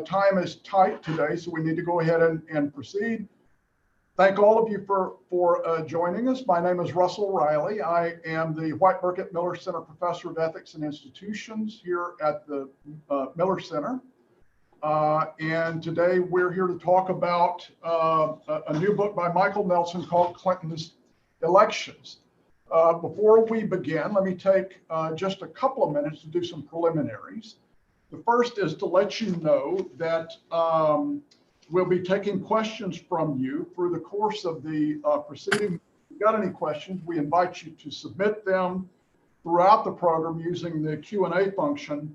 time is tight today, so we need to go ahead and proceed. Thank all of you for joining us. My name is Russell Riley. I am the White Burkett Miller Center Professor of Ethics and Institutions here at the Miller Center. And today we're here to talk about a new book by Michael Nelson called Clinton's Elections. Before we begin, let me take just a couple of minutes to do some preliminaries. The first is to let you know that we'll be taking questions from you through the course of the proceeding. If you've got any questions, we invite you to submit them throughout the program using the Q&A function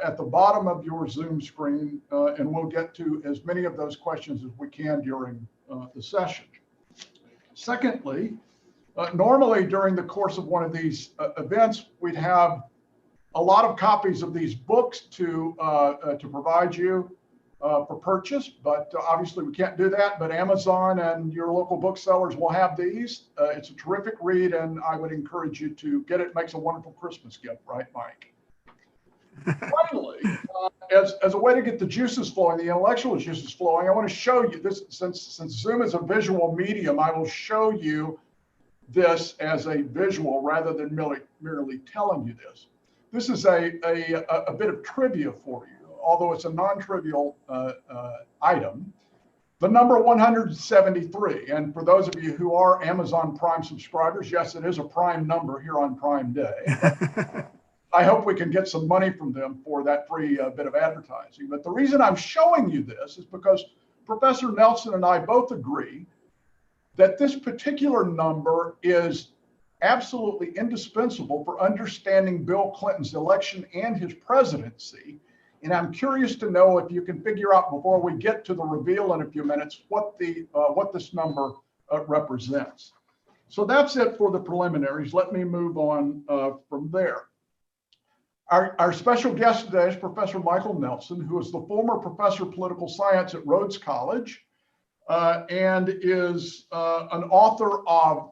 at the bottom of your Zoom screen, and we'll get to as many of those questions as we can during the session. Secondly, normally during the course of one of these events, we'd have a lot of copies of these books to provide you for purchase, but obviously we can't do that. But Amazon and your local booksellers will have these. It's a terrific read, and I would encourage you to get it. It makes a wonderful Christmas gift, right, Mike? Finally, as a way to get the juices flowing, the intellectual juices flowing, I want to show you this. Since Zoom is a visual medium, I will show you this as a visual rather than merely telling you this. This is a bit of trivia for you, although it's a non-trivial item. The number 173, and for those of you who are Amazon Prime subscribers, yes, it is a prime number here on Prime Day. I hope we can get some money from them for that free bit of advertising. But the reason I'm showing you this is because Professor Nelson and I both agree that this particular number is absolutely indispensable for understanding Bill Clinton's election and his presidency. And I'm curious to know if you can figure out before we get to the reveal in a few minutes what this number represents. So that's it for the preliminaries. Let me move on from there. Our special guest today is Professor Michael Nelson, who is the former professor of political science at Rhodes College and is an author of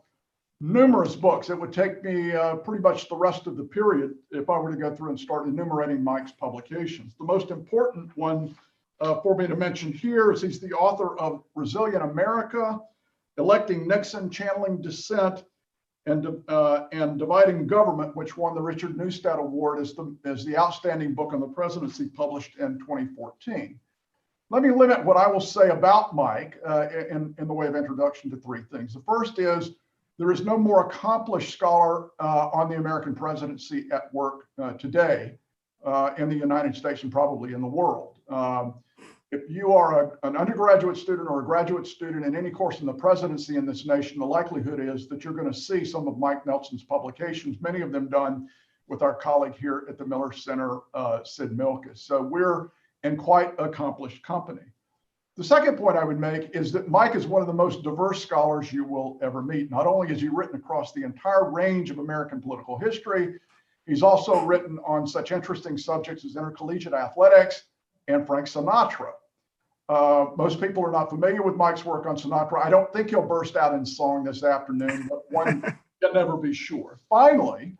numerous books. It would take me pretty much the rest of the period if I were to go through and start enumerating Mike's publications. The most important one for me to mention here is he's the author of Resilient America, Electing Nixon, Channeling Dissent, and Dividing Government, which won the Richard Neustadt Award as the outstanding book on the presidency, published in 2014. Let me limit what I will say about Mike in the way of introduction to three things. The first is there is no more accomplished scholar on the American presidency at work today in the United States and probably in the world. If you are an undergraduate student or a graduate student in any course in the presidency in this nation, the likelihood is that you're going to see some of Mike Nelson's publications, many of them done with our colleague here at the Miller Center, Sid Milkis. So we're in quite accomplished company. The second point I would make is that Mike is one of the most diverse scholars you will ever meet. Not only has he written across the entire range of American political history, he's also written on such interesting subjects as intercollegiate athletics and Frank Sinatra. Most people are not familiar with Mike's work on Sinatra. I don't think he'll burst out in song this afternoon, but one can never be sure. Finally,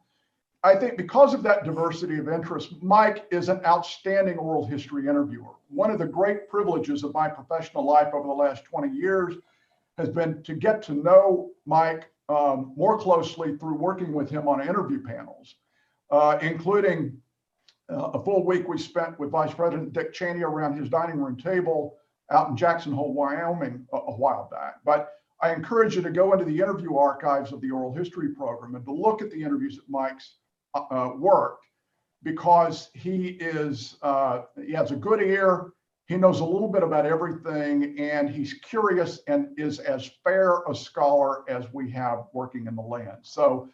I think because of that diversity of interest, Mike is an outstanding oral history interviewer. One of the great privileges of my professional life over the last 20 years has been to get to know Mike more closely through working with him on interview panels, including a full week we spent with Vice President Dick Cheney around his dining room table out in Jackson Hole, Wyoming a while back. But I encourage you to go into the interview archives of the oral history program and to look at the interviews that Mike's worked, because he has a good ear, he knows a little bit about everything, and he's curious and is as fair a scholar as we have working in the land. So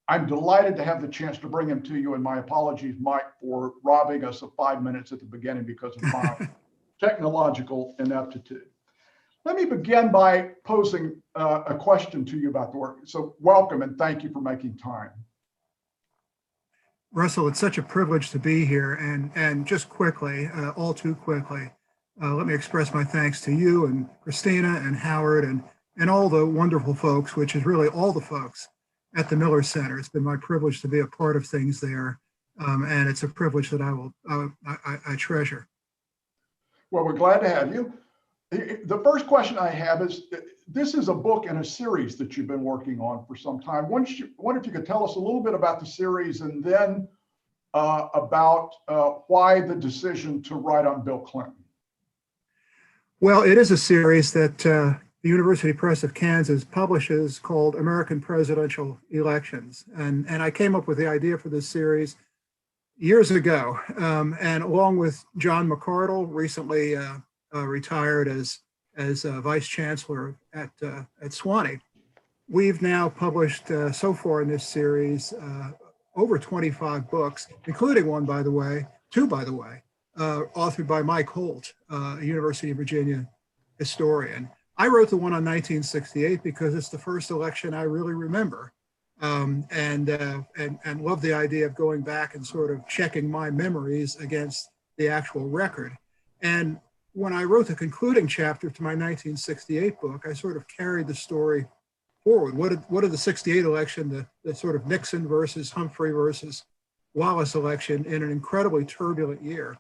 I'm delighted to have the chance to bring him to you, and my apologies, Mike, for robbing us of 5 minutes at the beginning because of my technological ineptitude. Let me begin by posing a question to you about the work. So welcome and thank you for making time. Russell, it's such a privilege to be here. And just quickly, all too quickly, let me express my thanks to you and Christina and Howard and all the wonderful folks, which is really all the folks at the Miller Center. It's been my privilege to be a part of things there. And it's a privilege that I treasure. Well, we're glad to have you. The first question I have is, this is a book and a series that you've been working on for some time. Wonder if you could tell us a little bit about the series, and then about why the decision to write on Bill Clinton. Well, it is a series that the University Press of Kansas publishes called American Presidential Elections. And I came up with the idea for this series years ago. And along with John McCardle, recently retired as Vice Chancellor at Swanee, we've now published so far in this series over 25 books, including two, by the way, authored by Mike Holt, a University of Virginia historian. I wrote the one on 1968 because it's the first election I really remember, and love the idea of going back and sort of checking my memories against the actual record. And when I wrote the concluding chapter to my 1968 book, I sort of carried the story forward. What did the 68 election, the sort of Nixon versus Humphrey versus Wallace election in an incredibly turbulent year,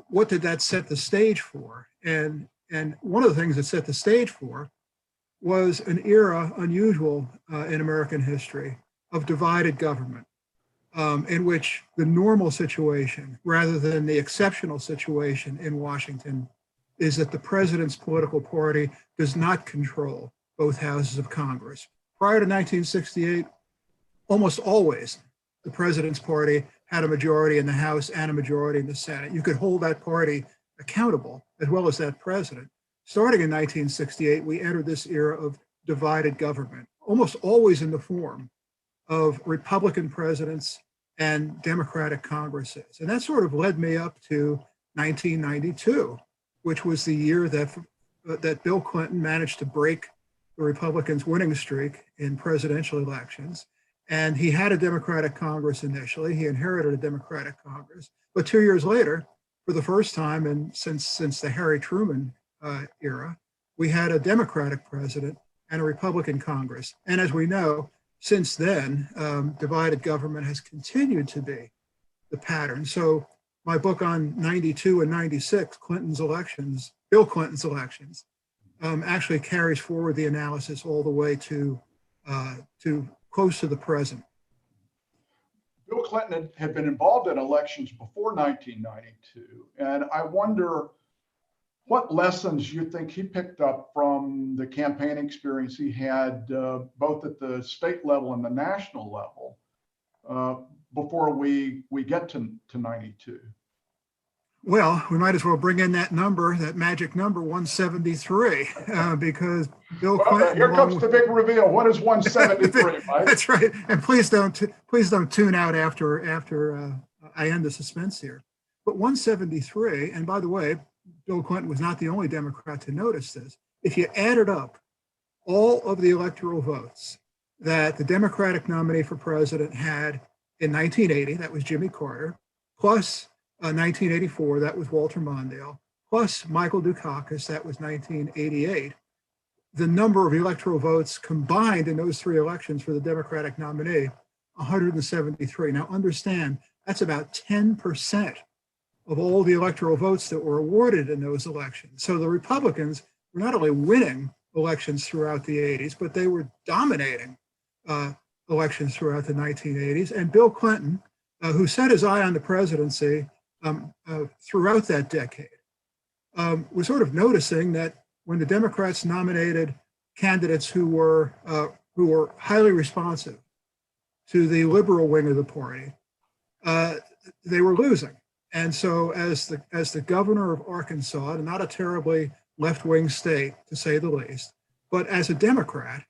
what did that set the stage for? And one of the things that set the stage for was an era unusual in American history of divided government, in which the normal situation, rather than the exceptional situation in Washington, is that the president's political party does not control both houses of Congress. Prior to 1968, almost always the president's party had a majority in the House and a majority in the Senate. You could hold that party accountable, as well as that president. Starting in 1968, we entered this era of divided government, almost always in the form of Republican presidents and Democratic Congresses. And that sort of led me up to 1992, which was the year that Bill Clinton managed to break the Republicans' winning streak in presidential elections. And he had a Democratic Congress initially. He inherited a Democratic Congress. But 2 years later, for the first time and since the Harry Truman era, we had a Democratic president and a Republican Congress. And as we know, since then, divided government has continued to be the pattern. So my book on 92 and 96, Bill Clinton's elections, actually carries forward the analysis all the way to close to the present. Bill Clinton had been involved in elections before 1992, and I wonder what lessons you think he picked up from the campaign experience he had both at the state level and the national level before we get to 92. Well, we might as well bring in that magic number 173, because Bill Clinton. Here comes the big reveal. What is 173, Mike? That's right. And please don't tune out after I end the suspense here. But 173, and by the way, Bill Clinton was not the only Democrat to notice this. If you added up all of the electoral votes that the Democratic nominee for president had in 1980, that was Jimmy Carter, plus 1984, that was Walter Mondale, plus Michael Dukakis, that was 1988. The number of electoral votes combined in those three elections for the Democratic nominee, 173. Now understand, that's about 10% of all the electoral votes that were awarded in those elections. So the Republicans were not only winning elections throughout the 80s, but they were dominating elections throughout the 1980s. And Bill Clinton, who set his eye on the presidency throughout that decade, was sort of noticing that when the Democrats nominated candidates who were highly responsive to the liberal wing of the party, they were losing. And so as the governor of Arkansas, not a terribly left-wing state, to say the least, but as a Democrat,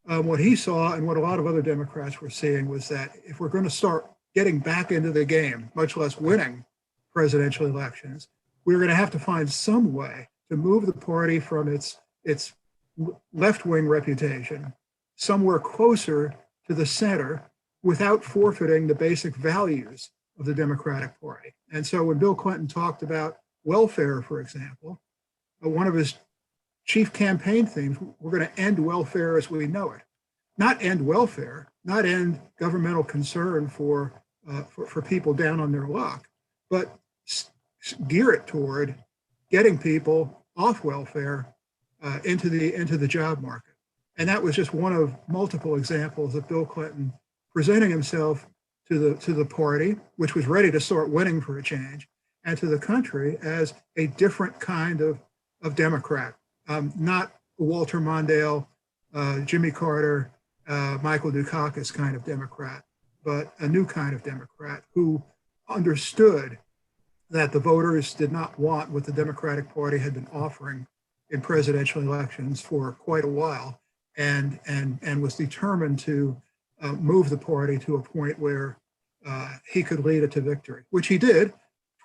what he saw and what a lot of other Democrats were seeing was that if we're going to start getting back into the game, much less winning presidential elections, we're going to have to find some way to move the party from its left-wing reputation somewhere closer to the center without forfeiting the basic values of the Democratic Party. And so when Bill Clinton talked about welfare, for example, one of his chief campaign themes, we're going to end welfare as we know it. Not end welfare, not end governmental concern for people down on their luck, but gear it toward getting people off welfare into the job market. And that was just one of multiple examples of Bill Clinton presenting himself to the party, which was ready to start winning for a change, and to the country as a different kind of Democrat, not Walter Mondale, Jimmy Carter, Michael Dukakis kind of Democrat, but a new kind of Democrat who understood that the voters did not want what the Democratic Party had been offering in presidential elections for quite a while, and was determined to move the party to a point where he could lead it to victory, which he did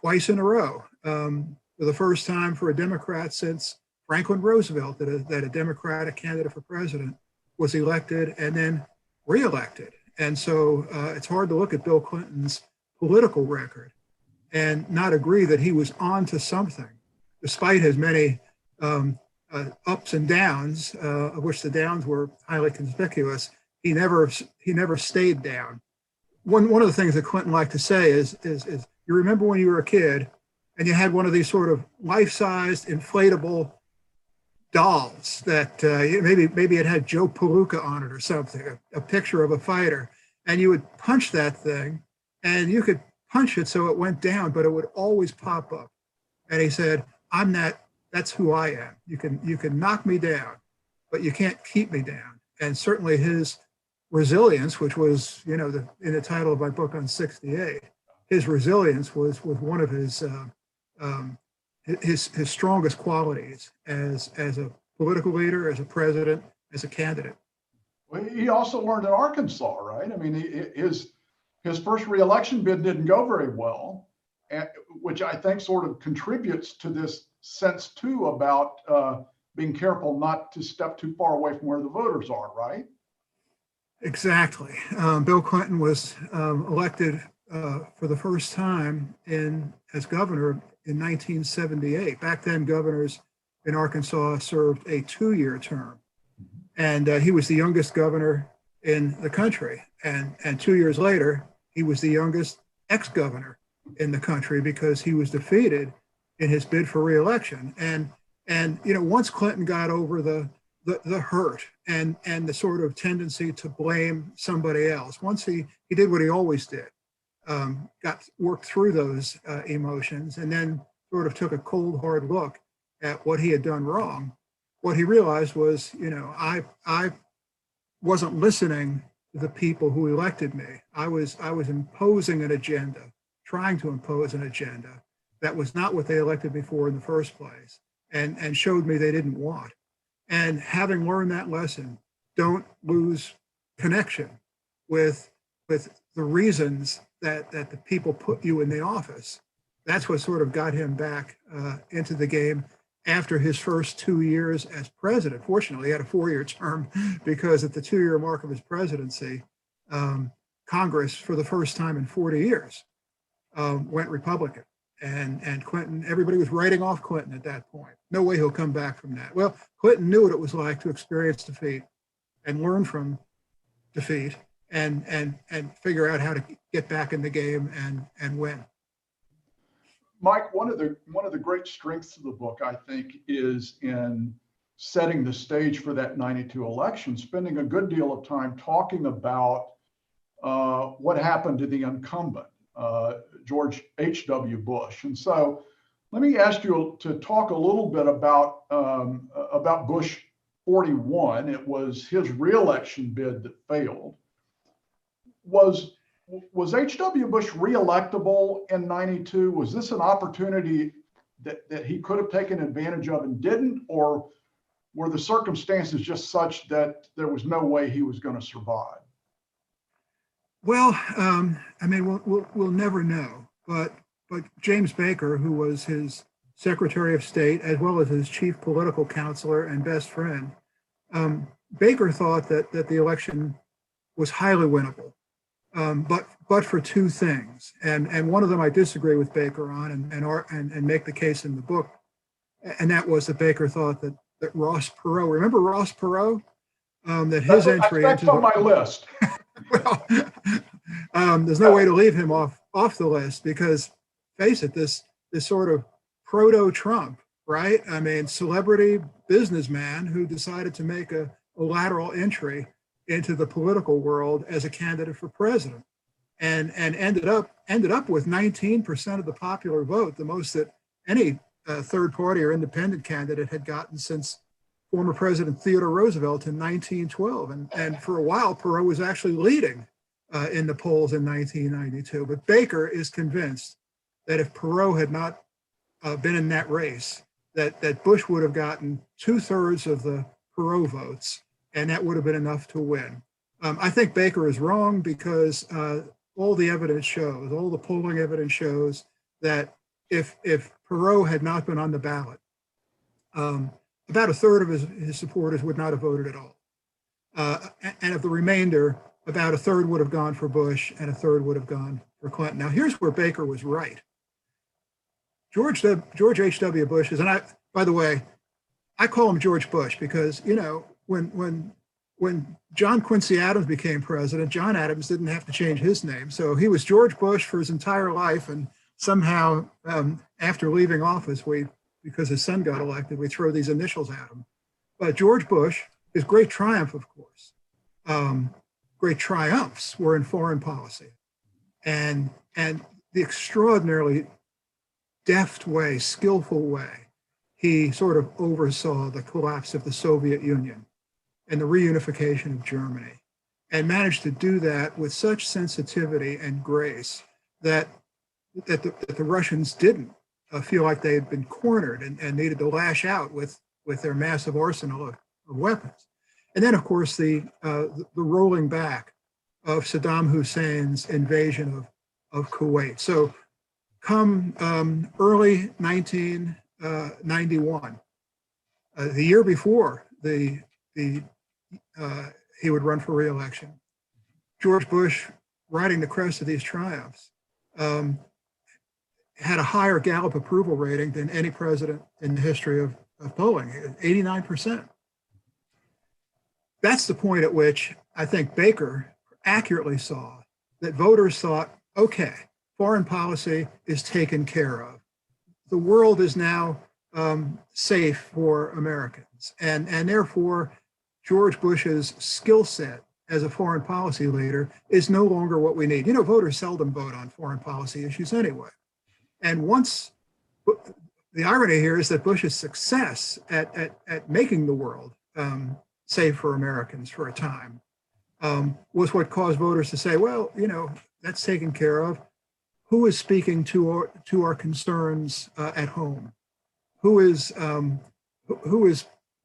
twice in a row. For the first time for a Democrat since Franklin Roosevelt, that a Democratic candidate for president was elected and then reelected. And so it's hard to look at Bill Clinton's political record and not agree that he was on to something, despite his many ups and downs, of which the downs were highly conspicuous. He never stayed down. One of the things that Clinton liked to say is you remember when you were a kid and you had one of these sort of life-sized inflatable dolls that maybe it had Joe Palooka on it or something, a picture of a fighter, and you would punch that thing and you could punch it so it went down, but it would always pop up. And he said, that's who I am. You can knock me down, but you can't keep me down. And certainly his resilience, which was, in the title of my book on 68, his resilience was one of his strongest qualities as a political leader, as a president, as a candidate. Well, he also learned in Arkansas, right? I mean, his first reelection bid didn't go very well, which I think sort of contributes to this sense too about being careful not to step too far away from where the voters are, right? Exactly. Bill Clinton was elected for the first time as governor in 1978. Back then, governors in Arkansas served a 2-year term, and he was the youngest governor in the country. And 2 years later, he was the youngest ex-governor in the country because he was defeated in his bid for re-election. And once Clinton got over the hurt and the sort of tendency to blame somebody else, once he did what he always did, worked through those emotions, and then sort of took a cold, hard look at what he had done wrong, what he realized was, I wasn't listening to the people who elected me. I was imposing an agenda, trying to impose an agenda that was not what they elected me for in the first place, and showed me they didn't want. And having learned that lesson, don't lose connection with the reasons that the people put you in the office. That's what sort of got him back into the game after his first 2 years as president. Fortunately, he had a 4-year term because at the 2-year mark of his presidency, Congress, for the first time in 40 years, went Republican. And Clinton, everybody was writing off Clinton at that point. No way he'll come back from that. Well, Clinton knew what it was like to experience defeat and learn from defeat and figure out how to get back in the game and win. Mike, one of the great strengths of the book, I think, is in setting the stage for that 92 election, spending a good deal of time talking about what happened to the incumbent, George Hw Bush. And so let me ask you to talk a little bit about Bush 41. It was his reelection bid that failed. Was Hw Bush re-electable in 92? Was this an opportunity that he could have taken advantage of and didn't, or were the circumstances just such that there was no way he was going to survive? Well, we'll never know. But James Baker, who was his Secretary of State, as well as his chief political counselor and best friend, Baker thought that the election was highly winnable, but for two things. And one of them I disagree with Baker on and make the case in the book. And that was that Baker thought that Ross Perot, remember Ross Perot? That his entry that's on my list. Well, there's no way to leave him off the list because, face it, this sort of proto-Trump, right? I mean, celebrity businessman who decided to make a lateral entry into the political world as a candidate for president, and ended up with 19% of the popular vote, the most that any third party or independent candidate had gotten since former President Theodore Roosevelt in 1912. And for a while, Perot was actually leading in the polls in 1992. But Baker is convinced that if Perot had not been in that race, that Bush would have gotten 2/3 of the Perot votes, and that would have been enough to win. I think Baker is wrong because all the evidence shows, all the polling evidence shows that if Perot had not been on the ballot, about 1/3 of his supporters would not have voted at all. And of the remainder, about 1/3 would have gone for Bush and 1/3 would have gone for Clinton. Now, here's where Baker was right. George H.W. Bush is, and by the way, I call him George Bush because, you know, when John Quincy Adams became president, John Adams didn't have to change his name. So he was George Bush for his entire life. And somehow, after leaving office, because his son got elected, we throw these initials at him. But George Bush, his great triumph, of course, great triumphs were in foreign policy. And the extraordinarily deft way, skillful way, he sort of oversaw the collapse of the Soviet Union and the reunification of Germany, and managed to do that with such sensitivity and grace that the Russians didn't feel like they had been cornered and needed to lash out with their massive arsenal of weapons. And then, of course, the rolling back of Saddam Hussein's invasion of Kuwait. So come early 1991, the year before he would run for re-election, George Bush, riding the crest of these triumphs, had a higher Gallup approval rating than any president in the history of polling, 89%. That's the point at which I think Baker accurately saw that voters thought, okay, foreign policy is taken care of. The world is now safe for Americans. And therefore, George Bush's skill set as a foreign policy leader is no longer what we need. You know, voters seldom vote on foreign policy issues anyway. And once, the irony here is that Bush's success at making the world safe for Americans for a time was what caused voters to say, well, you know, that's taken care of. Who is speaking to our concerns at home? Who is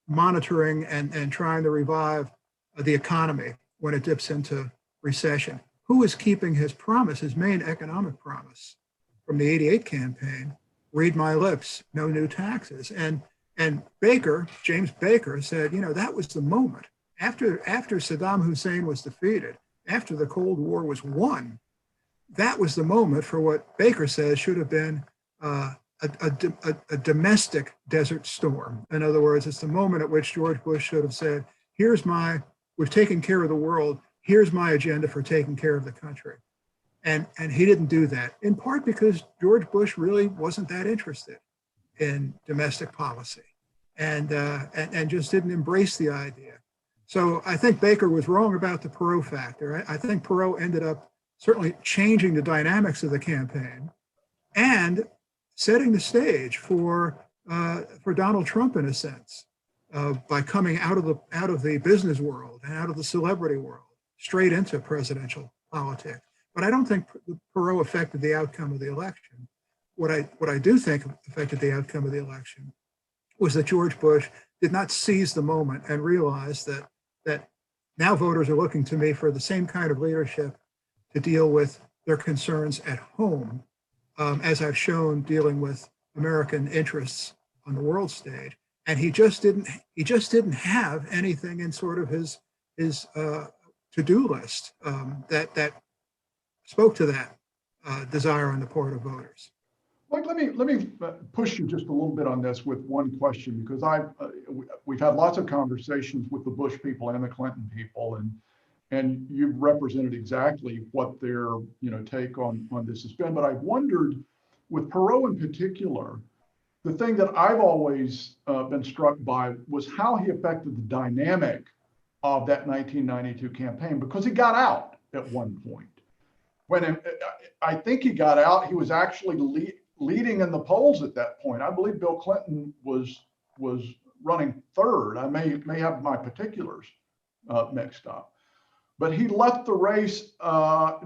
monitoring and trying to revive the economy when it dips into recession? Who is keeping his promise, his main economic promise from the '88 campaign? Read my lips, no new taxes. And Baker, James Baker, said, you know, that was the moment after Saddam Hussein was defeated, after the Cold War was won. That was the moment for what Baker says should have been a domestic desert storm. In other words, it's the moment at which George Bush should have said, we've taken care of the world, here's my agenda for taking care of the country. And he didn't do that, in part because George Bush really wasn't that interested in domestic policy and just didn't embrace the idea. So I think Baker was wrong about the Perot factor. I think Perot ended up certainly changing the dynamics of the campaign and setting the stage for Donald Trump in a sense by coming out of the business world and out of the celebrity world straight into presidential politics. But I don't think Perot affected the outcome of the election. What I do think affected the outcome of the election was that George Bush did not seize the moment and realize that now voters are looking to me for the same kind of leadership to deal with their concerns at home, as I've shown dealing with American interests on the world stage. And he just didn't have anything in sort of his to-do list that spoke to that desire on the part of voters. Mike, let me push you just a little bit on this with one question, because we've had lots of conversations with the Bush people and the Clinton people, and you've represented exactly what their take on this has been. But I wondered, with Perot in particular, the thing that I've always been struck by was how he affected the dynamic of that 1992 campaign, because he got out at one point. When I think he got out, he was actually leading in the polls at that point. I believe Bill Clinton was running third. I may have my particulars mixed up. But he left the race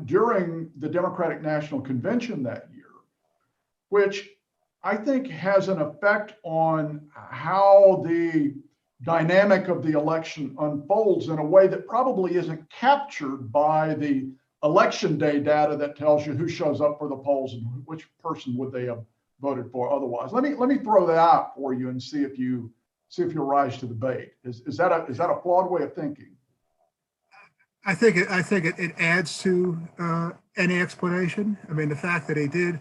during the Democratic National Convention that year, which I think has an effect on how the dynamic of the election unfolds in a way that probably isn't captured by the election day data that tells you who shows up for the polls and which person would they have voted for otherwise. Let me throw that out for you and see if you'll rise to the bait. Is that a flawed way of thinking? I think it adds to any explanation. I mean, the fact that he did,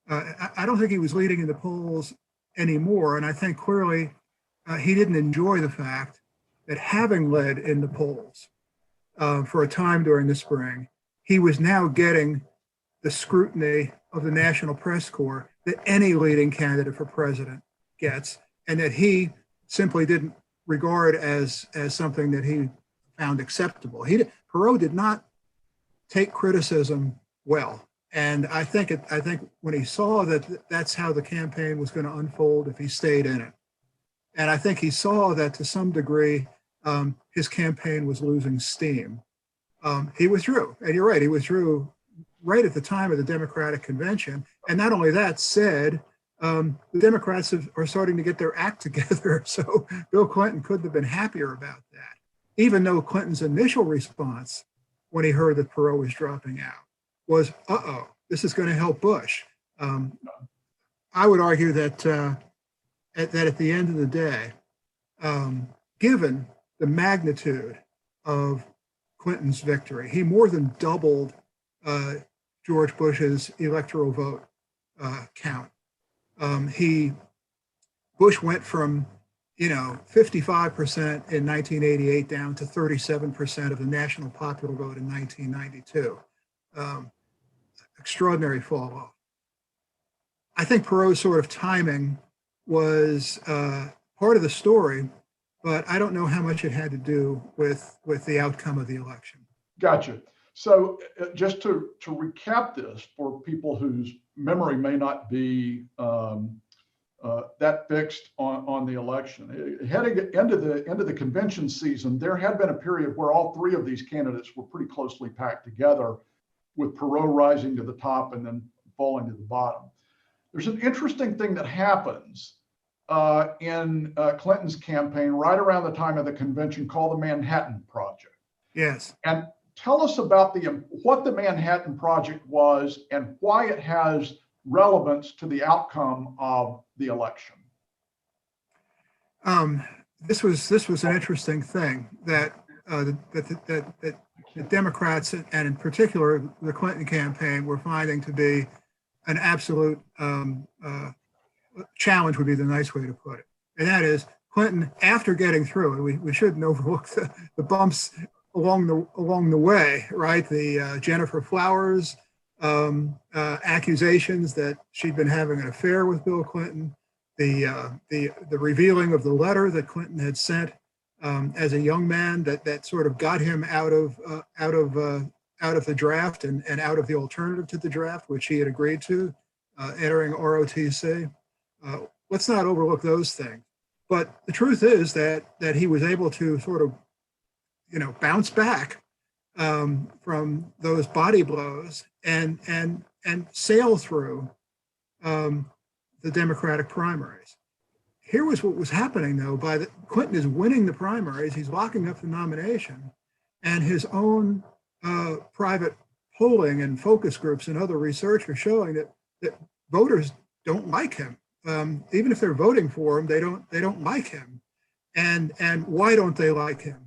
I don't think he was leading in the polls anymore. And I think clearly he didn't enjoy the fact that having led in the polls for a time during the spring, he was now getting the scrutiny of the National Press Corps that any leading candidate for president gets, and that he simply didn't regard as something that he found acceptable. Perot did not take criticism well. And I think when he saw that that's how the campaign was going to unfold if he stayed in it, and I think he saw that to some degree his campaign was losing steam, he withdrew. And you're right, he withdrew right at the time of the Democratic Convention. And not only that, said the Democrats are starting to get their act together. So Bill Clinton couldn't have been happier about that, even though Clinton's initial response when he heard that Perot was dropping out was, uh-oh, this is going to help Bush. I would argue that at the end of the day, given the magnitude of Clinton's victory, he more than doubled George Bush's electoral vote count. Bush went from 55% in 1988 down to 37% of the national popular vote in 1992. Extraordinary fall off. I think Perot's sort of timing was part of the story, but I don't know how much it had to do with the outcome of the election. Gotcha. So just to recap this for people whose memory may not be that fixed on the election, heading into the convention season, there had been a period where all three of these candidates were pretty closely packed together, with Perot rising to the top and then falling to the bottom. There's an interesting thing that happens in Clinton's campaign right around the time of the convention called the Manhattan Project. Yes. And tell us about what the Manhattan Project was and why it has relevance to the outcome of the election. This was an interesting thing that the Democrats, and in particular the Clinton campaign, were finding to be an absolute challenge, would be the nice way to put it. And that is, Clinton, after getting through, and we shouldn't overlook the bumps along the way, right? The Jennifer Flowers accusations that she'd been having an affair with Bill Clinton, the revealing of the letter that Clinton had sent as a young man that sort of got him out of the draft and out of the alternative to the draft, which he had agreed to, entering ROTC. Let's not overlook those things. But the truth is that he was able to sort of, bounce back from those body blows and sail through the Democratic primaries. Here was what was happening, though. Clinton is winning the primaries, he's locking up the nomination, and his own private polling and focus groups and other research are showing that voters don't like him. Even if they're voting for him, they don't like him. And why don't they like him?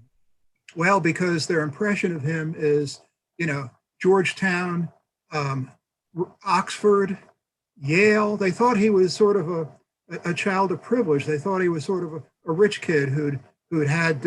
Well, because their impression of him is, Georgetown, Oxford, Yale. They thought he was sort of a child of privilege. They thought he was sort of a rich kid who'd had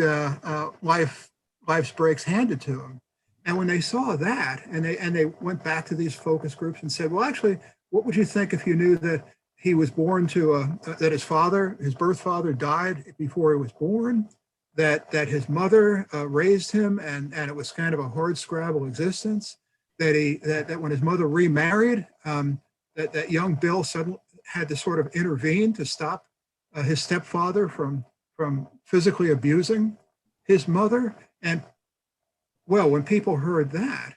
life's breaks handed to him. And when they saw that, and they went back to these focus groups and said, well, actually, what would you think if you knew that he was born to that his birth father died before he was born, that his mother raised him, and it was kind of a hard scrabble existence, that when his mother remarried, that young Bill suddenly had to sort of intervene to stop his stepfather from physically abusing his mother. And well, when people heard that,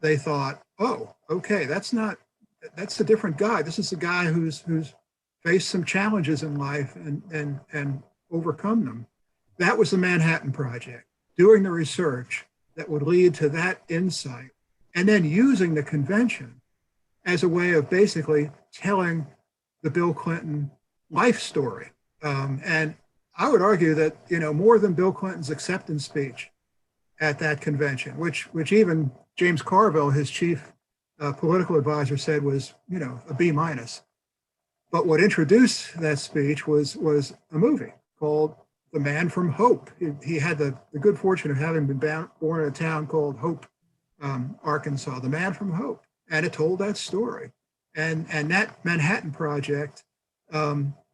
they thought, oh, okay, that's a different guy. This is a guy who's faced some challenges in life and overcome them. That was the Manhattan Project, doing the research that would lead to that insight, and then using the convention as a way of basically telling the Bill Clinton life story. And I would argue that, more than Bill Clinton's acceptance speech at that convention, which even James Carville, his chief political advisor, said was, a B-. But what introduced that speech was a movie called The Man from Hope. He had the good fortune of having been born in a town called Hope, Arkansas, The Man from Hope. And it told that story. And that Manhattan Project,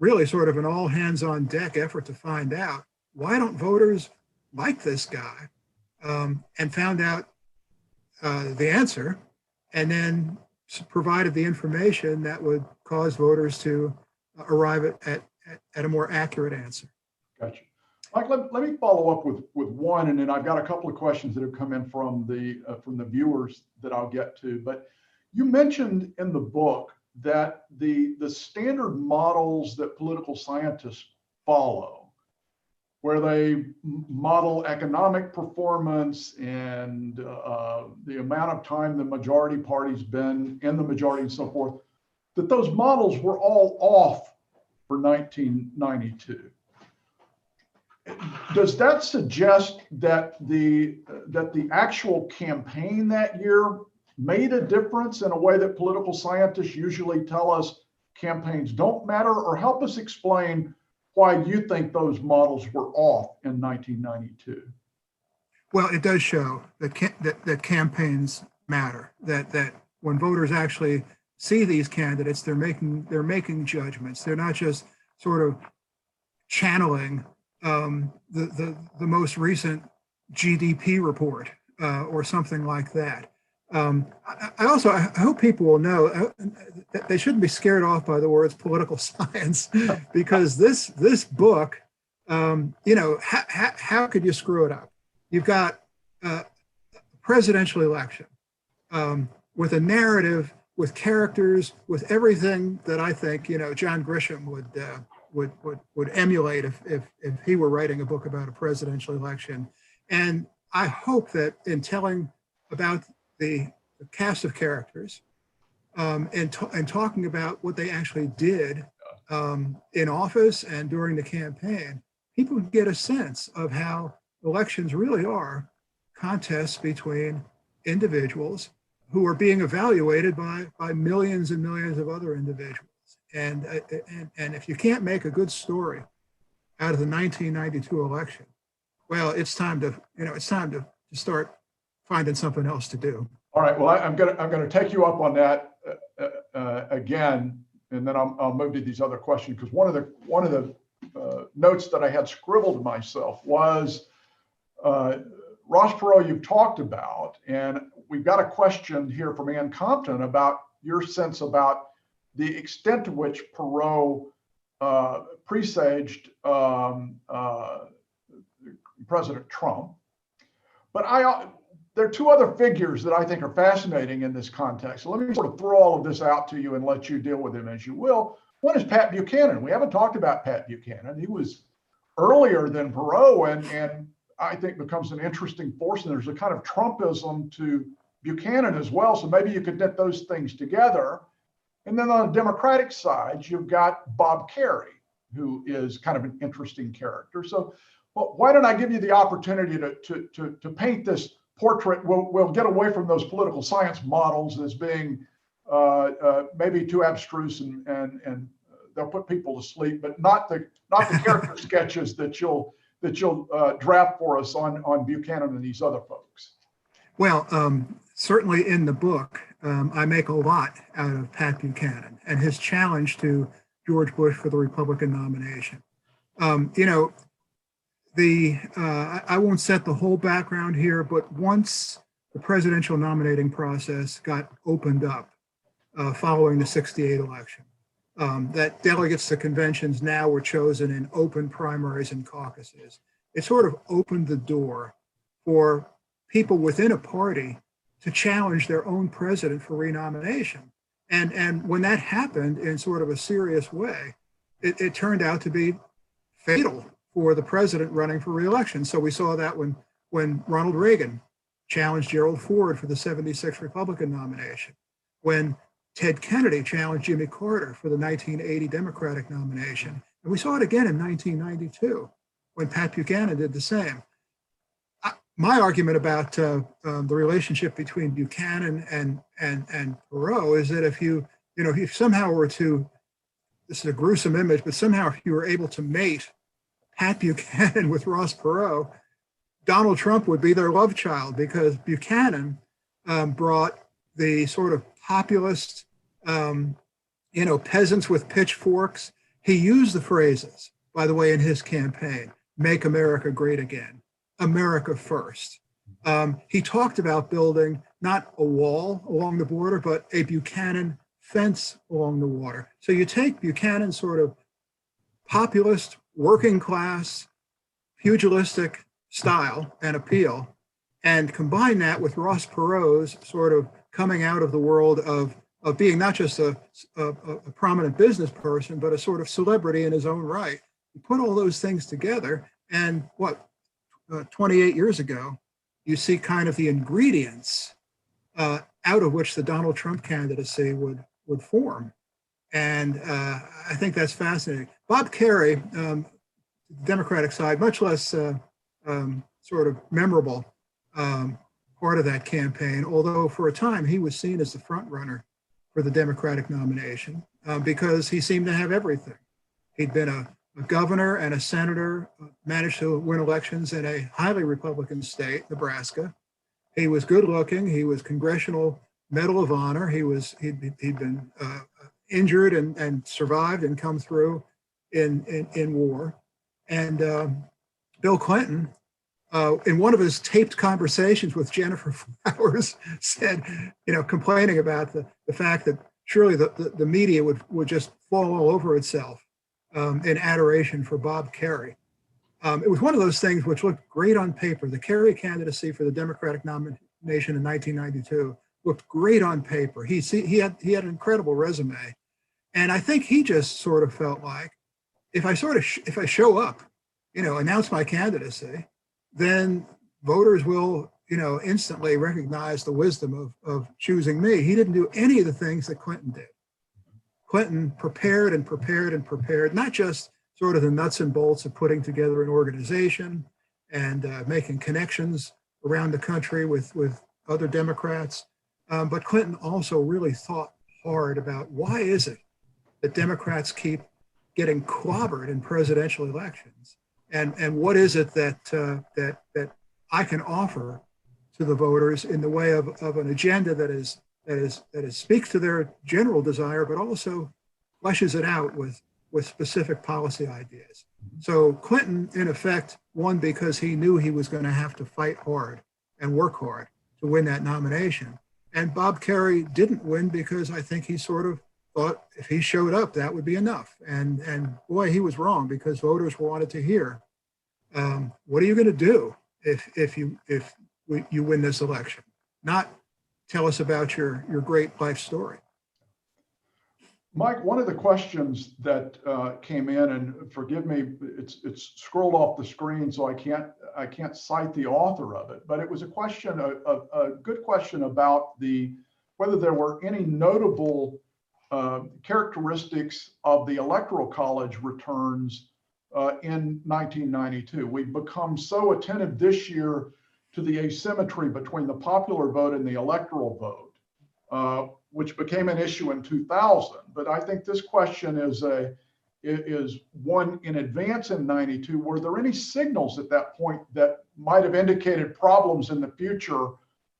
really sort of an all hands on deck effort to find out, why don't voters like this guy? And found out the answer, and then provided the information that would cause voters to arrive at a more accurate answer. Gotcha. Mike, let me follow up with one, and then I've got a couple of questions that have come in from the viewers that I'll get to. But you mentioned in the book that the standard models that political scientists follow, where they model economic performance and the amount of time the majority party's been in the majority and so forth, that those models were all off for 1992. Does that suggest that the actual campaign that year made a difference in a way that political scientists usually tell us campaigns don't matter? Or help us explain why you think those models were off in 1992. Well, it does show that campaigns matter, that when voters actually see these candidates, they're making judgments. They're not just sort of channeling the most recent GDP report or something like that. I hope people will know that they shouldn't be scared off by the words political science, because this book, how could you screw it up? You've got a presidential election with a narrative, with characters, with everything that I think John Grisham would emulate if he were writing a book about a presidential election. And I hope that in telling about the cast of characters and talking about what they actually did in office and during the campaign, people can get a sense of how elections really are contests between individuals who are being evaluated by millions and millions of other individuals. And if you can't make a good story out of the 1992 election, well, it's time to start finding something else to do. All right. Well, I'm gonna take you up on that again, and then I'll move to these other questions, because one of the notes that I had scribbled myself was Ross Perot you've talked about, and we've got a question here from Ann Compton about your sense about the extent to which Perot presaged President Trump. But there are two other figures that I think are fascinating in this context. So let me sort of throw all of this out to you and let you deal with him as you will. One is Pat Buchanan. We haven't talked about Pat Buchanan. He was earlier than Perot and I think becomes an interesting force. And there's a kind of Trumpism to Buchanan as well. So maybe you could knit those things together. And then on the Democratic side, you've got Bob Kerrey, who is kind of an interesting character. So well, why don't I give you the opportunity to paint this portrait? We'll get away from those political science models as being maybe too abstruse and they'll put people to sleep, but not the character sketches that you'll draft for us on Buchanan and these other folks. Well, certainly in the book, I make a lot out of Pat Buchanan and his challenge to George Bush for the Republican nomination. You know, I won't set the whole background here, but once the presidential nominating process got opened up following the '68 election, that delegates to conventions now were chosen in open primaries and caucuses. It sort of opened the door for people within a party to challenge their own president for renomination. And when that happened in sort of a serious way, it turned out to be fatal for the president running for re-election. So we saw that when Ronald Reagan challenged Gerald Ford for the '76 Republican nomination, when Ted Kennedy challenged Jimmy Carter for the 1980 Democratic nomination. And we saw it again in 1992 when Pat Buchanan did the same. My argument about the relationship between Buchanan and Perot is that if you somehow were to, this is a gruesome image, but somehow if you were able to mate Pat Buchanan with Ross Perot, Donald Trump would be their love child, because Buchanan brought the sort of populist, peasants with pitchforks. He used the phrases, by the way, in his campaign: "Make America Great Again," "America First." He talked about building not a wall along the border, but a Buchanan fence along the water. So you take Buchanan's sort of populist, working class, pugilistic style and appeal, and combine that with Ross Perot's sort of coming out of the world of being not just a prominent business person, but a sort of celebrity in his own right. You put all those things together, and 28 years ago, you see kind of the ingredients out of which the Donald Trump candidacy would form. And I think that's fascinating. Bob Kerrey, Democratic side, much less sort of memorable part of that campaign, although for a time he was seen as the front runner for the Democratic nomination because he seemed to have everything. He'd been a governor and a senator, managed to win elections in a highly Republican state, Nebraska. He was good looking. He was Congressional Medal of Honor. He'd been injured and survived and come through in war. And Bill Clinton, in one of his taped conversations with Jennifer Flowers, said, complaining about the fact that surely the media would just fall all over itself in adoration for Bob Kerrey. It was one of those things which looked great on paper. The Kerrey candidacy for the Democratic nomination in 1992 looked great on paper. He had an incredible resume. And I think he just sort of felt like, if I show up, announce my candidacy, then voters will, instantly recognize the wisdom of choosing me. He didn't do any of the things that Clinton did. Clinton prepared and prepared and prepared, not just sort of the nuts and bolts of putting together an organization and making connections around the country with other Democrats, but Clinton also really thought hard about why is it that Democrats keep getting clobbered in presidential elections, and what is it that I can offer to the voters in the way of an agenda that speaks to their general desire, but also fleshes it out with specific policy ideas. So Clinton, in effect, won because he knew he was going to have to fight hard and work hard to win that nomination. And Bob Kerrey didn't win because I think he sort of thought if he showed up, that would be enough. And boy, he was wrong, because voters wanted to hear, what are you going to do if you win this election? Not tell us about your great life story. Mike, one of the questions that came in, and forgive me, it's scrolled off the screen, so I can't cite the author of it, but it was a question, a good question about whether there were any notable characteristics of the Electoral College returns in 1992. We've become so attentive this year to the asymmetry between the popular vote and the electoral vote, which became an issue in 2000. But I think this question is one in advance in 92. Were there any signals at that point that might have indicated problems in the future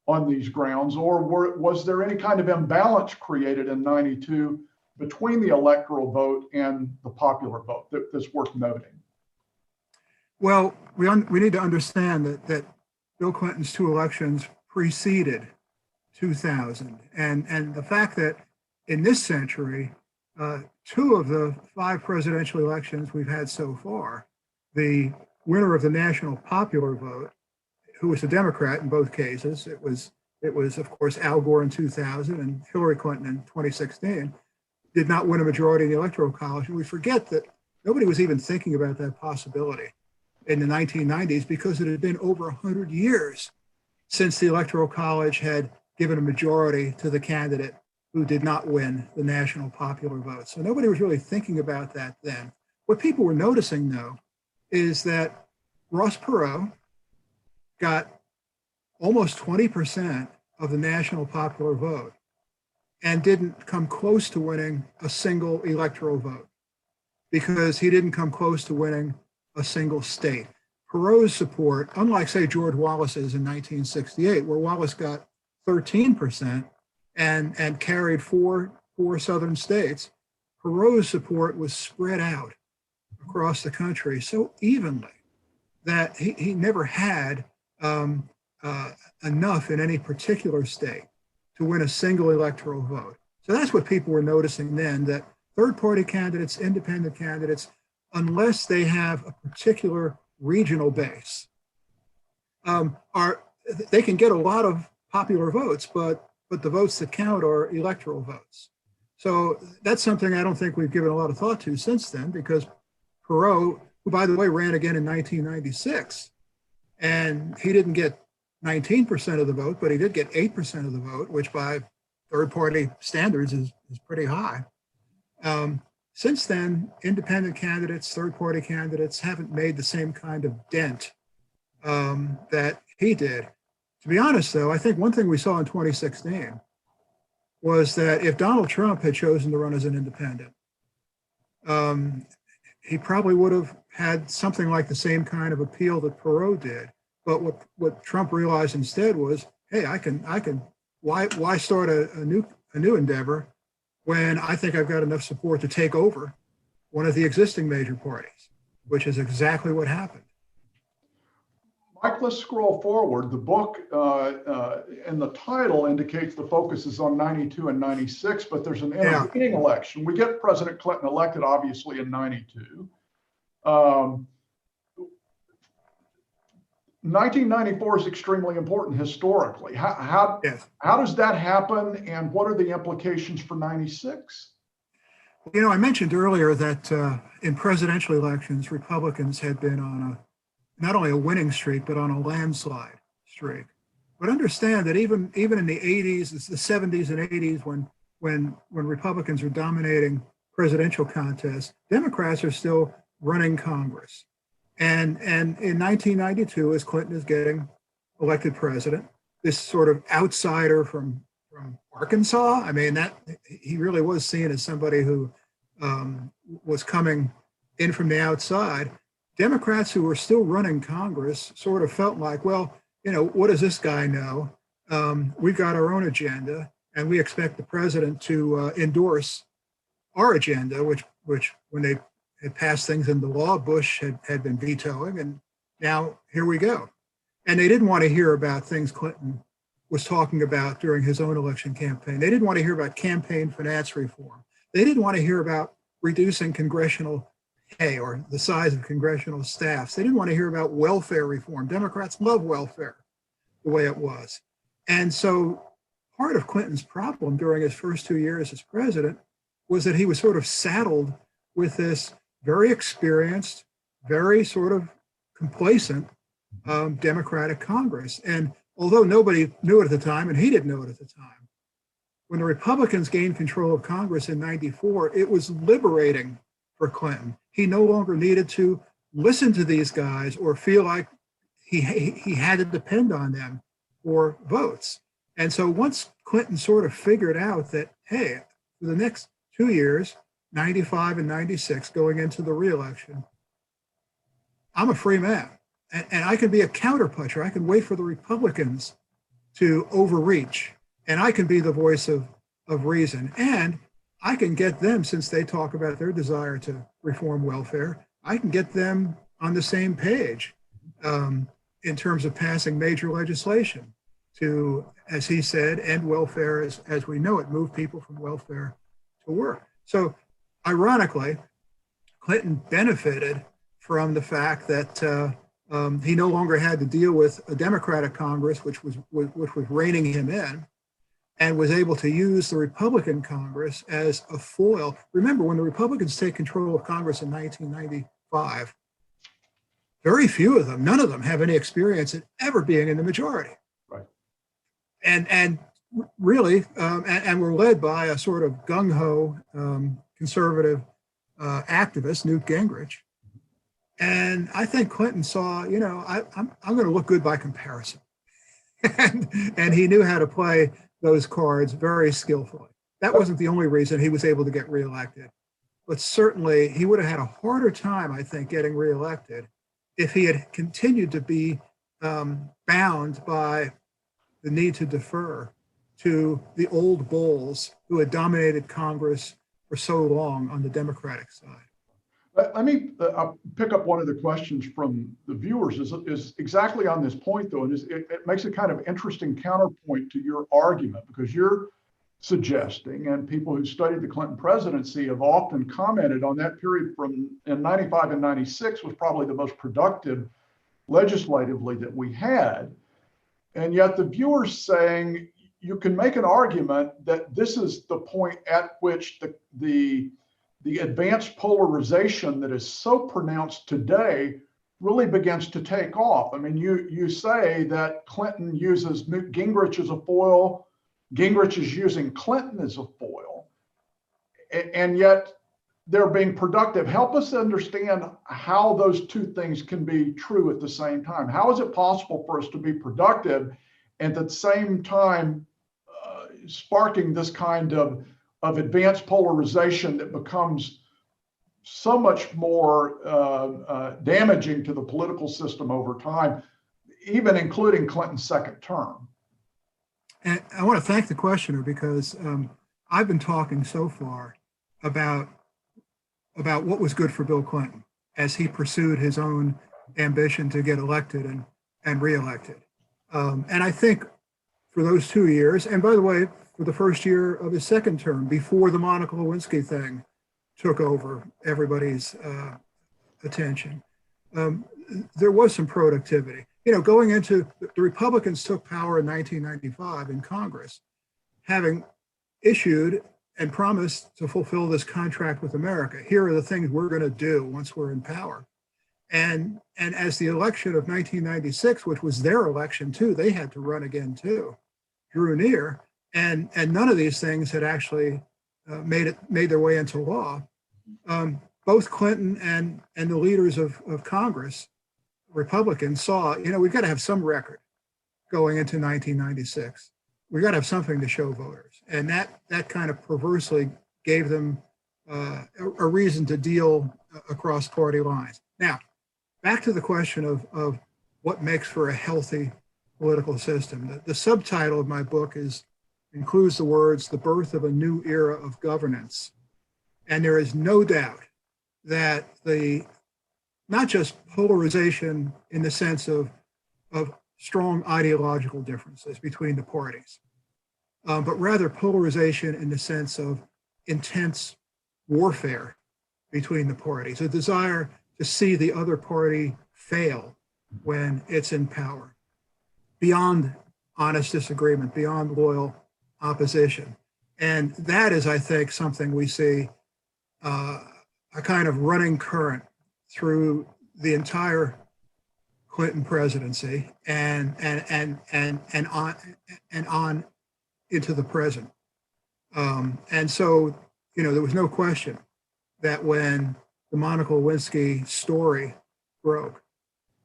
on these grounds, or was there any kind of imbalance created in 92 between the electoral vote and the popular vote that's worth noting? Well, we need to understand that Bill Clinton's two elections preceded 2000. And the fact that in this century, two of the five presidential elections we've had so far, the winner of the national popular vote, who was a Democrat in both cases, it was of course Al Gore in 2000 and Hillary Clinton in 2016, did not win a majority in the Electoral College. And we forget that nobody was even thinking about that possibility in the 1990s because it had been over 100 years since the Electoral College had given a majority to the candidate who did not win the national popular vote. So nobody was really thinking about that then. What people were noticing, though, is that Ross Perot got almost 20% of the national popular vote and didn't come close to winning a single electoral vote because he didn't come close to winning a single state. Perot's support, unlike, say, George Wallace's in 1968, where Wallace got 13% and carried four southern states, Perot's support was spread out across the country so evenly that he never had enough in any particular state to win a single electoral vote. So that's what people were noticing then, that third-party candidates, independent candidates, unless they have a particular regional base, they can get a lot of popular votes, but the votes that count are electoral votes. So that's something I don't think we've given a lot of thought to since then, because Perot, who by the way ran again in 1996, and he didn't get 19% of the vote, but he did get 8% of the vote, which by third-party standards is pretty high. Since then, independent candidates, third-party candidates haven't made the same kind of dent that he did. To be honest, though, I think one thing we saw in 2016 was that if Donald Trump had chosen to run as an independent, he probably would have had something like the same kind of appeal that Perot did. But what Trump realized instead was, hey, why start a new endeavor when I think I've got enough support to take over one of the existing major parties, which is exactly what happened. Mike, let's scroll forward. The book and the title indicates the focus is on 92 and 96, but there's an intervening election. We get President Clinton elected, obviously, in 92. 1994 is extremely important historically. How does that happen, and what are the implications for 96? You know, I mentioned earlier that in presidential elections, Republicans had been on not only a winning streak, but on a landslide streak. But understand that even in the 80s, the 70s and 80s, when Republicans were dominating presidential contests, Democrats are still running Congress. And in 1992, as Clinton is getting elected president, this sort of outsider from Arkansas, I mean, that he really was seen as somebody who was coming in from the outside. Democrats who were still running Congress sort of felt like, well, you know, what does this guy know? We've got our own agenda, and we expect the president to endorse our agenda, which when they had passed things into law, Bush had been vetoing, and now here we go. And they didn't want to hear about things Clinton was talking about during his own election campaign. They didn't want to hear about campaign finance reform. They didn't want to hear about reducing congressional pay or the size of congressional staffs. They didn't want to hear about welfare reform. Democrats love welfare the way it was. And so part of Clinton's problem during his first 2 years as president was that he was sort of saddled with this very experienced, very sort of complacent Democratic Congress. And although nobody knew it at the time, and he didn't know it at the time, when the Republicans gained control of Congress in 94, it was liberating for Clinton. He no longer needed to listen to these guys or feel like he had to depend on them for votes. And so once Clinton sort of figured out that, hey, for the next 2 years, 95 and 96, going into the re-election, I'm a free man. And I can be a counterpuncher. I can wait for the Republicans to overreach. And I can be the voice of reason. And I can get them, since they talk about their desire to reform welfare, I can get them on the same page in terms of passing major legislation to, as he said, end welfare as we know it, move people from welfare to work. So ironically, Clinton benefited from the fact that he no longer had to deal with a Democratic Congress, which was reining him in, and was able to use the Republican Congress as a foil. Remember, when the Republicans take control of Congress in 1995, very few of them, none of them have any experience in ever being in the majority. Right. And really, and were led by a sort of gung-ho conservative activist, Newt Gingrich. And I think Clinton saw, I'm going to look good by comparison. and he knew how to play those cards very skillfully. That wasn't the only reason he was able to get reelected, but certainly he would have had a harder time, I think, getting reelected if he had continued to be bound by the need to defer to the old bulls who had dominated Congress for so long on the Democratic side. Let me pick up one of the questions from the viewers is exactly on this point, though, and it makes a kind of interesting counterpoint to your argument, because you're suggesting, and people who studied the Clinton presidency have often commented on that period from in 95 and 96 was probably the most productive legislatively that we had. And yet the viewers saying you can make an argument that this is the point at which the advanced polarization that is so pronounced today really begins to take off. I mean, you say that Clinton uses Newt Gingrich as a foil, Gingrich is using Clinton as a foil, and yet they're being productive. Help us understand how those two things can be true at the same time. How is it possible for us to be productive and at the same time sparking this kind of advanced polarization that becomes so much more damaging to the political system over time, even including Clinton's second term? And I want to thank the questioner, because I've been talking so far about what was good for Bill Clinton as he pursued his own ambition to get elected and reelected. And I think for those 2 years, and by the way, for the first year of his second term, before the Monica Lewinsky thing took over everybody's attention, there was some productivity. Going into the Republicans took power in 1995 in Congress, having issued and promised to fulfill this contract with America. Here are the things we're going to do once we're in power. And as the election of 1996, which was their election too, they had to run again too, drew near, and none of these things had actually made their way into law. Both Clinton and the leaders of Congress, Republicans, saw, we've got to have some record going into 1996. We've got to have something to show voters. And that kind of perversely gave them a reason to deal across party lines. Now, back to the question of what makes for a healthy political system. The subtitle of my book includes the words, "The Birth of a New Era of Governance." And there is no doubt that not just polarization in the sense of strong ideological differences between the parties, but rather polarization in the sense of intense warfare between the parties, a desire to see the other party fail when it's in power, beyond honest disagreement, beyond loyal opposition. And that is, I think, something we see a kind of running current through the entire Clinton presidency and on into the present. And so, there was no question that when the Monica Lewinsky story broke,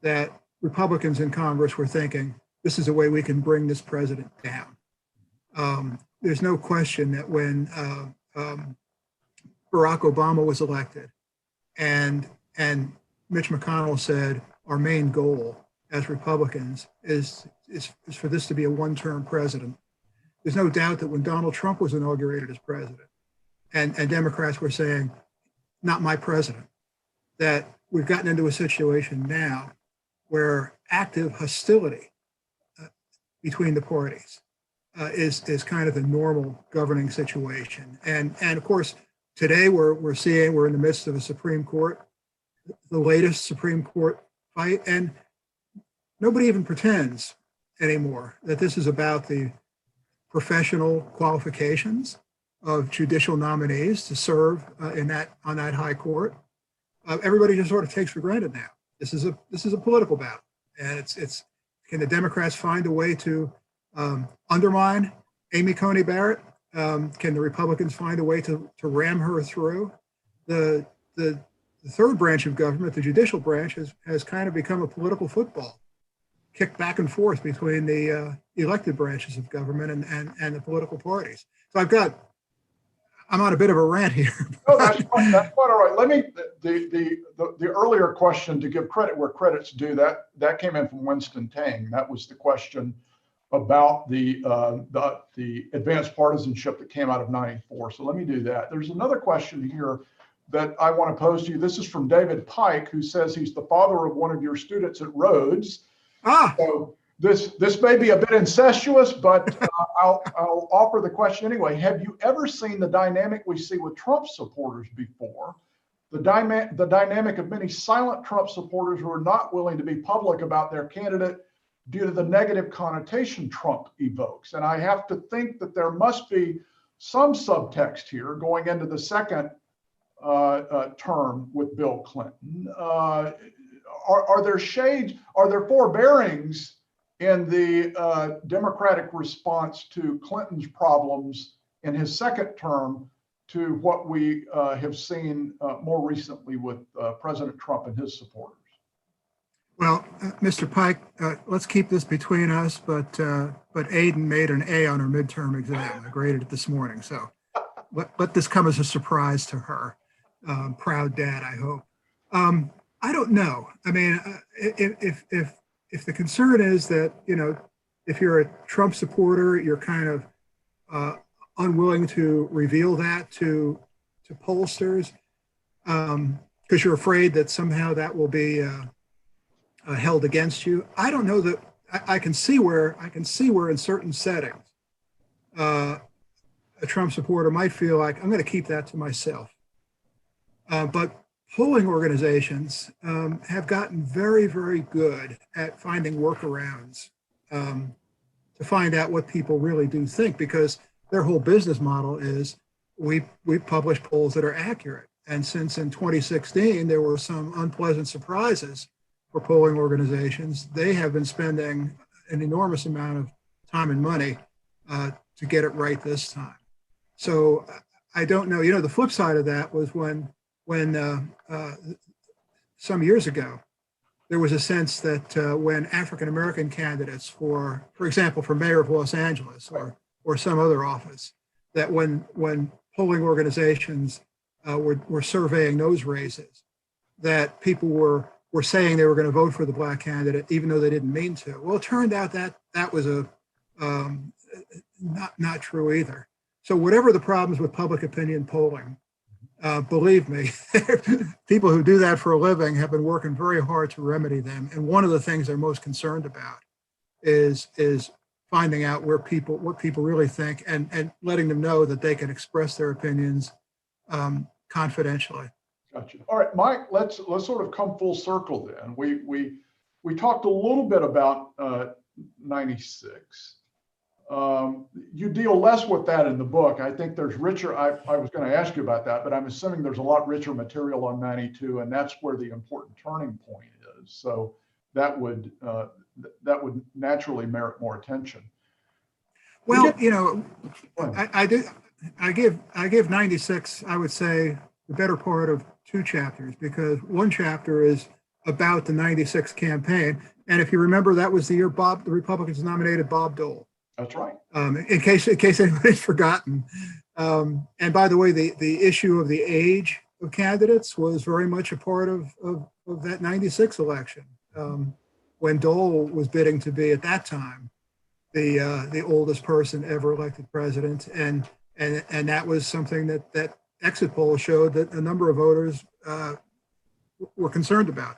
that Republicans in Congress were thinking, this is a way we can bring this president down. There's no question that when Barack Obama was elected and Mitch McConnell said, our main goal as Republicans is for this to be a one-term president. There's no doubt that when Donald Trump was inaugurated as president, and Democrats were saying, not my president, that we've gotten into a situation now where active hostility between the parties is kind of the normal governing situation. And of course, today we're in the midst of a Supreme Court, the latest Supreme Court fight, and nobody even pretends anymore that this is about the professional qualifications of judicial nominees to serve on that high court. Everybody just sort of takes for granted now. This is a political battle, and it's can the Democrats find a way to undermine Amy Coney Barrett? Can the Republicans find a way to ram her through? The third branch of government, the judicial branch, has kind of become a political football, kicked back and forth between the elected branches of government and the political parties. So I'm on a bit of a rant here. No, that's quite all right. Let me, the earlier question, to give credit where credit's due, that came in from Winston Tang. That was the question about the advanced partisanship that came out of '94. So let me do that. There's another question here that I want to pose to you. This is from David Pike, who says he's the father of one of your students at Rhodes. So this may be a bit incestuous, but I'll offer the question anyway. Have you ever seen the dynamic we see with Trump supporters before? The dynamic of many silent Trump supporters who are not willing to be public about their candidate due to the negative connotation Trump evokes. And I have to think that there must be some subtext here going into the second term with Bill Clinton. Are there shades, are there forbearings in the Democratic response to Clinton's problems in his second term to what we have seen more recently with President Trump and his supporters? Well, Mr. Pike, let's keep this between us, but Aiden made an A on her midterm exam. I graded it this morning, so let this come as a surprise to her. Proud dad, I hope. I don't know. I mean, if the concern is that, if you're a Trump supporter, you're kind of unwilling to reveal that to pollsters because you're afraid that somehow that will be held against you. I don't know that I can see where in certain settings a Trump supporter might feel like I'm going to keep that to myself. But polling organizations have gotten very, very good at finding workarounds to find out what people really do think, because their whole business model is we publish polls that are accurate. And since in 2016 there were some unpleasant surprises for polling organizations, they have been spending an enormous amount of time and money to get it right this time. So I don't know. The flip side of that was when some years ago, there was a sense that when African-American candidates for example, for mayor of Los Angeles or some other office, that when polling organizations were surveying those races, that people were saying they were going to vote for the black candidate, even though they didn't mean to. Well, it turned out that was not true either. So whatever the problems with public opinion polling, believe me, people who do that for a living have been working very hard to remedy them. And one of the things they're most concerned about is finding out what people really think and letting them know that they can express their opinions confidentially. Gotcha. All right, Mike, let's sort of come full circle then. We talked a little bit about 96. You deal less with that in the book. I think there's richer, I was going to ask you about that, but I'm assuming there's a lot richer material on 92, and that's where the important turning point is. So that would naturally merit more attention. Well, I give 96, I would say, the better part of 2 chapters, because one chapter is about the 96 campaign. And if you remember, that was the year the Republicans nominated Bob Dole. That's right. In case anybody's forgotten. And by the way, the issue of the age of candidates was very much a part of that 96 election. when Dole was bidding to be at that time the oldest person ever elected president, and that was something that exit polls showed that a number of voters were concerned about.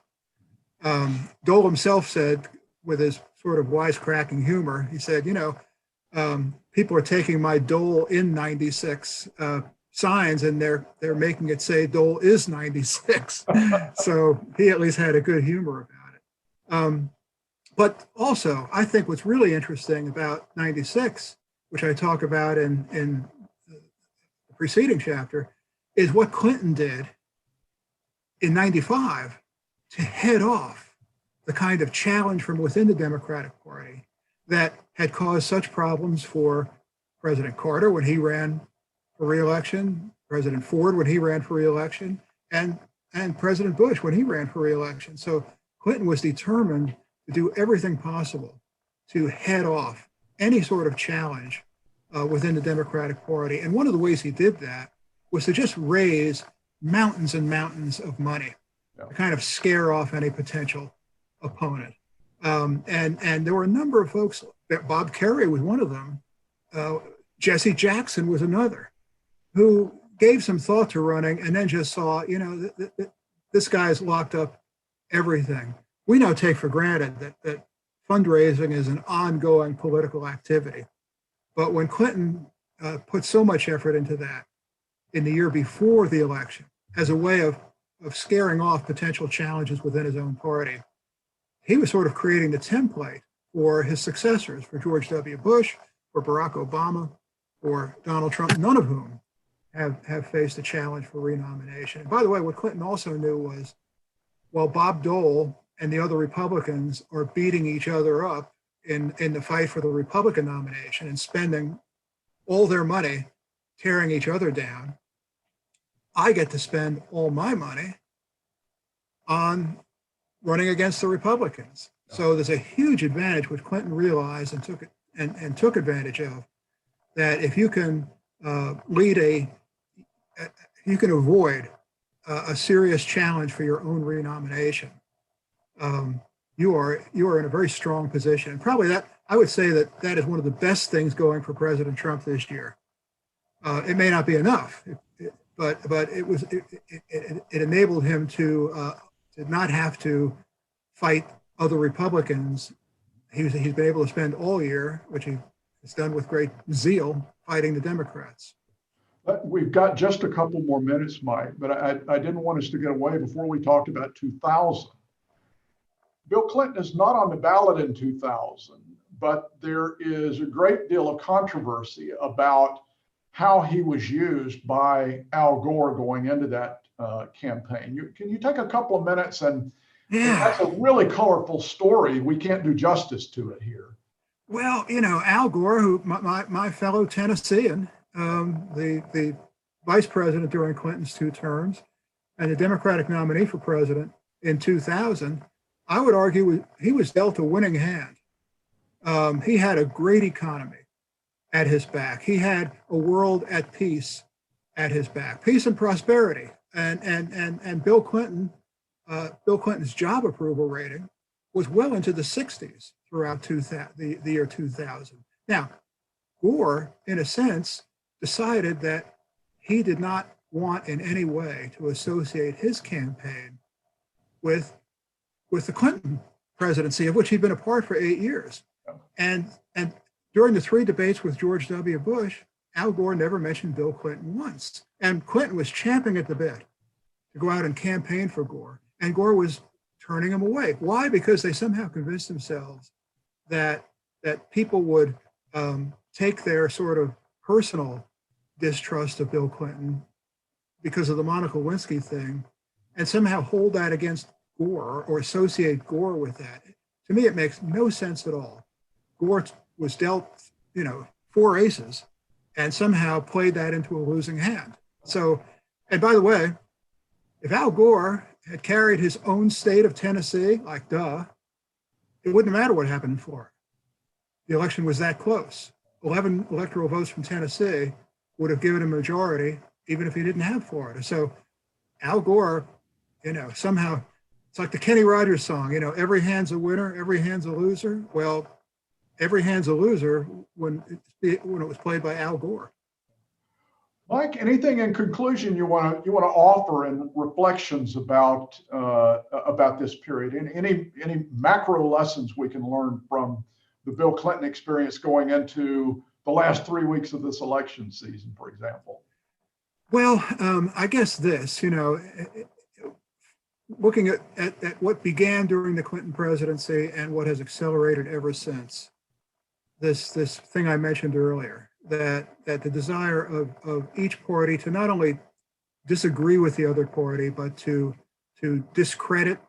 Dole himself said, with his sort of wisecracking humor, he said, people are taking my Dole in 96 signs and they're making it say Dole is 96. So he at least had a good humor about it. But also, I think what's really interesting about 96, which I talk about in the preceding chapter, is what Clinton did in 95 to head off the kind of challenge from within the Democratic Party that had caused such problems for President Carter when he ran for re-election, President Ford when he ran for re-election, and President Bush when he ran for re-election. So Clinton was determined to do everything possible to head off any sort of challenge within the Democratic Party. And one of the ways he did that was to just raise mountains and mountains of money to kind of scare off any potential opponent. And there were a number of folks, Bob Kerrey was one of them, Jesse Jackson was another, who gave some thought to running and then just saw, this guy's locked up everything. We now take for granted that fundraising is an ongoing political activity. But when Clinton put so much effort into that in the year before the election as a way of scaring off potential challenges within his own party, he was sort of creating the template for his successors, for George W. Bush, for Barack Obama, for Donald Trump, none of whom have faced a challenge for renomination. And by the way, what Clinton also knew was, while Bob Dole and the other Republicans are beating each other up in the fight for the Republican nomination and spending all their money tearing each other down, I get to spend all my money on running against the Republicans. So there's a huge advantage which Clinton realized and took advantage of, that if you can you can avoid a serious challenge for your own renomination, you are in a very strong position. And probably I would say that is one of the best things going for President Trump this year. It may not be enough, but it enabled him to not have to fight other Republicans. He's been able to spend all year, which he has done with great zeal, fighting the Democrats. We've got just a couple more minutes, Mike, but I didn't want us to get away before we talked about 2000. Bill Clinton is not on the ballot in 2000, but there is a great deal of controversy about how he was used by Al Gore going into that campaign. Can you take a couple of minutes and that's a really colorful story. We can't do justice to it here. Well, Al Gore, who my fellow Tennessean, the vice president during Clinton's 2 terms, and the Democratic nominee for president in 2000, I would argue he was dealt a winning hand. He had a great economy at his back. He had a world at peace at his back, peace and prosperity. And Bill Clinton's job approval rating was well into the 60s throughout the year 2000. Now, Gore, in a sense, decided that he did not want in any way to associate his campaign with the Clinton presidency, of which he'd been a part for 8 years. And during the 3 debates with George W. Bush, Al Gore never mentioned Bill Clinton once. And Clinton was champing at the bit to go out and campaign for Gore. And Gore was turning him away. Why? Because they somehow convinced themselves that people would take their sort of personal distrust of Bill Clinton because of the Monica Lewinsky thing and somehow hold that against Gore or associate Gore with that. To me, it makes no sense at all. Gore was dealt, 4 aces and somehow played that into a losing hand. So, and by the way, if Al Gore had carried his own state of Tennessee, it wouldn't matter what happened in Florida. The election was that close. 11 electoral votes from Tennessee would have given him a majority, even if he didn't have Florida. So Al Gore, somehow It's like the Kenny Rogers song, every hand's a winner, every hand's a loser. Well, every hand's a loser when it was played by Al Gore. Mike, anything in conclusion you want to offer in reflections about this period? And any macro lessons we can learn from the Bill Clinton experience going into the last 3 weeks of this election season, for example? Well, I guess this, looking at what began during the Clinton presidency and what has accelerated ever since, this thing I mentioned earlier, that the desire of each party to not only disagree with the other party, but to discredit,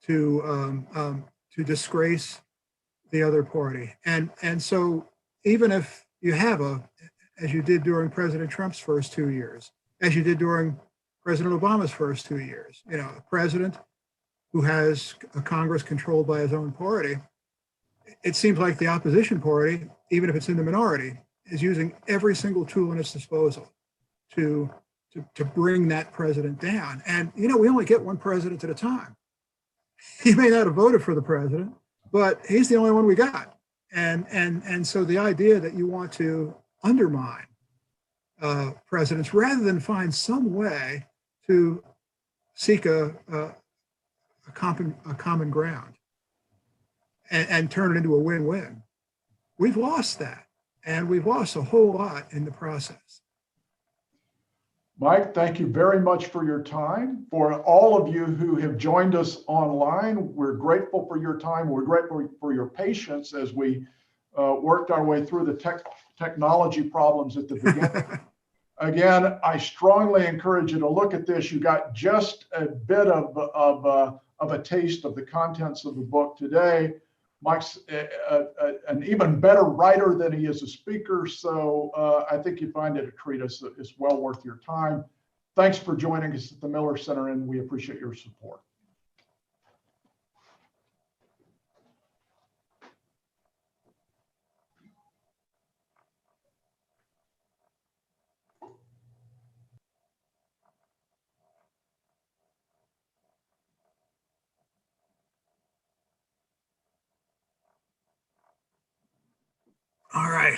to disgrace the other party. And so even if you have as you did during President Trump's first 2 years, as you did during President Obama's first 2 years, a president who has a Congress controlled by his own party, it seems like the opposition party, even if it's in the minority, is using every single tool in its disposal to bring that president down. And, we only get one president at a time. He may not have voted for the president, but he's the only one we got. And so the idea that you want to undermine presidents rather than find some way to seek a common ground and turn it into a win-win, we've lost that. And we've lost a whole lot in the process. Mike, thank you very much for your time. For all of you who have joined us online, we're grateful for your time. We're grateful for your patience as we worked our way through the technology problems at the beginning. Again, I strongly encourage you to look at this. You got just a bit of a taste of the contents of the book today. Mike's an even better writer than he is a speaker, so I think you find it a treat. It's well worth your time. Thanks for joining us at the Miller Center, and we appreciate your support. All right.